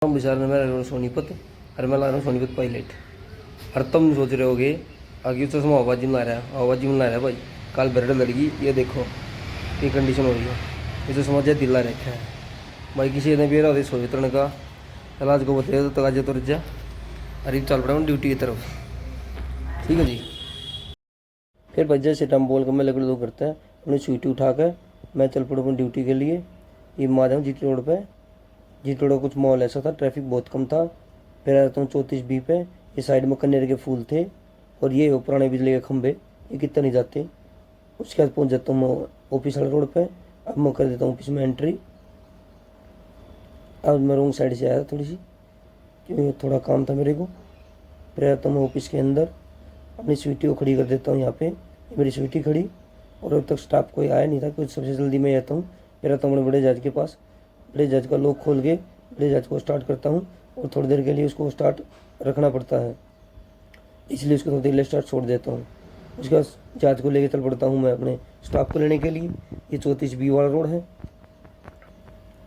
हम विचार में मैं ला रहा हूँ सोनीपत और मैं ला रहा हूँ सोनीपत पायलट। और तुम सोच रहे होगे आगे चश्मा आवाज़ी में ला रहा है, आवाज़ी में ला रहा है भाई। काल बेरड लड़की ये देखो ये कंडीशन हो रही है। ये चश्मा जय दिला रखा है भाई। किसी ने भी रहा सोच तरण का इलाज को बताया तो आज तो रजा अरे चल पड़ा हूँ ड्यूटी की तरफ। ठीक है जी। फिर भाई जैसे टाइम बोल कर मैं लगड़ दो करता है उन्हें स्वीटी उठा कर मैं चल पड़ा अपनी ड्यूटी के लिए। ये माधव जी रोड पर जी थोड़ा कुछ मॉल ऐसा था, ट्रैफिक बहुत कम था। फिर आया था 34B पे। ये साइड में कन्नेर के फूल थे और ये पुराने बिजली के खंभे, ये कितना नहीं जाते। उसके बाद पहुंच जाता हूँ मैं ऑफिस वाले रोड पे। अब मैं कर देता हूँ ऑफिस में एंट्री। अब मैं रोंग साइड से आया थोड़ी सी क्योंकि थोड़ा काम था मेरे को। फिर आता हूँ मैं ऑफिस के अंदर, अपनी स्वीटी को खड़ी कर देता हूँ यहाँ पे। ये मेरी स्वीटी खड़ी और अब तक स्टाफ कोई आया नहीं था क्योंकि सबसे जल्दी मैं आता हूँ। फिर आता हूँ अपने बड़े जज के पास। बड़े जज का लॉक खोल के बड़े जज को स्टार्ट करता हूँ और थोड़ी देर के लिए उसको स्टार्ट रखना पड़ता है, इसलिए उसको थोड़ी देर के लिए स्टार्ट छोड़ देता हूँ। उसके बाद जज को लेकर चल पड़ता हूँ मैं अपने स्टाफ को लेने के लिए। ये 34B वाला रोड है।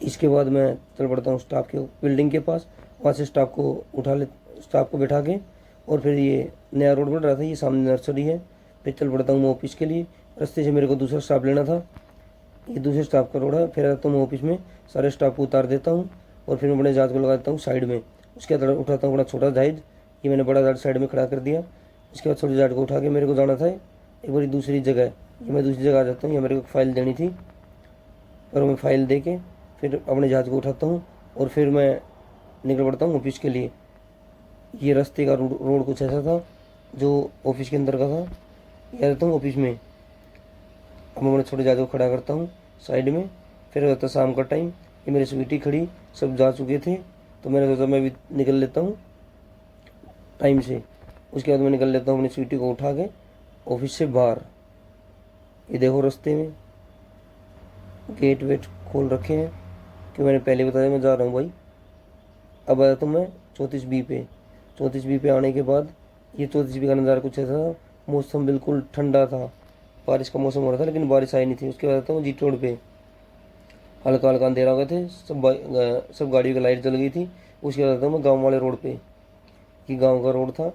इसके बाद मैं चल पड़ता हूँ स्टाफ के बिल्डिंग के पास। वहाँ से स्टाफ को स्टाफ को बैठा के और फिर ये नया रोड बन रहा था, ये सामने नर्सरी है। फिर चल पड़ता हूँ मैं ऑफिस के लिए। रास्ते से मेरे को दूसरा स्टाफ लेना था, ये दूसरे स्टाफ का रोड है। फिर आता हूँ मैं ऑफिस में, सारे स्टाफ को उतार देता हूँ और फिर मैं बड़े जहाज को लगा देता हूँ साइड में। उसके बाद उठाता हूँ बड़ा छोटा जहाज, ये मैंने बड़ा जहाज साइड में खड़ा कर दिया। उसके बाद छोटे जहाज को उठा के मेरे को जाना था एक बारी दूसरी जगह। ये मैं दूसरी जगह आ जाता हूँ, यहाँ मेरे को फाइल देनी थी और मैं फाइल दे के फिर अपने जहाज को उठाता हूँ और फिर मैं निकल पड़ता हूँ ऑफिस के लिए। ये रास्ते का रोड कुछ ऐसा था जो ऑफिस के अंदर का था। यह रहता हूँ ऑफिस में। अब मैं अपने छोटे जहाज को खड़ा करता हूँ साइड में। फिर होता शाम का टाइम, ये मेरी स्वीटी खड़ी, सब जा चुके थे तो मैंने सोचा मैं भी निकल लेता हूँ टाइम से। उसके बाद मैं निकल लेता हूँ अपनी स्वीटी को उठा के ऑफिस से बाहर। ये देखो रास्ते में गेट वेट खोल रखे हैं कि मैंने पहले बताया मैं जा रहा हूँ भाई। अब आया तो मैं 34B पे। 34B पे आने के बाद ये 34B का नज़ारा कुछ ऐसा था, मौसम बिल्कुल ठंडा था, बारिश का मौसम हो रहा था लेकिन बारिश आई नहीं थी। उसके बाद आता हूँ जीटी रोड पे। हल्का हल्का अंधेरा हो गए थे, सब गाड़ियों की लाइट जल गई थी। उसके बाद आता हूँ मैं गाँव वाले रोड पे। ये गाँव का रोड था,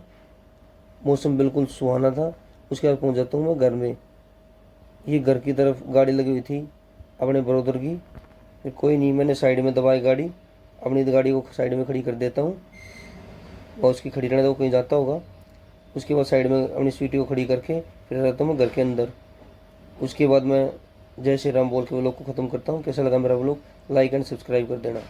मौसम बिल्कुल सुहाना था। उसके बाद पहुँच जाता हूँ मैं घर में। ये घर की तरफ गाड़ी लगी हुई थी अपने ब्रदर की। फिर कोई नहीं, मैंने साइड में दबाई गाड़ी, अपनी गाड़ी को साइड में खड़ी कर देता हूँ और उसकी खड़ी रहने दो, कहीं जाता होगा। उसके बाद साइड में अपनी स्वीटी को खड़ी करके फिर रहता हूँ मैं घर के अंदर। उसके बाद मैं जय श्री राम बोल के व्लॉग को ख़त्म करता हूँ। कैसा लगा मेरा व्लॉग, लाइक एंड सब्सक्राइब कर देना।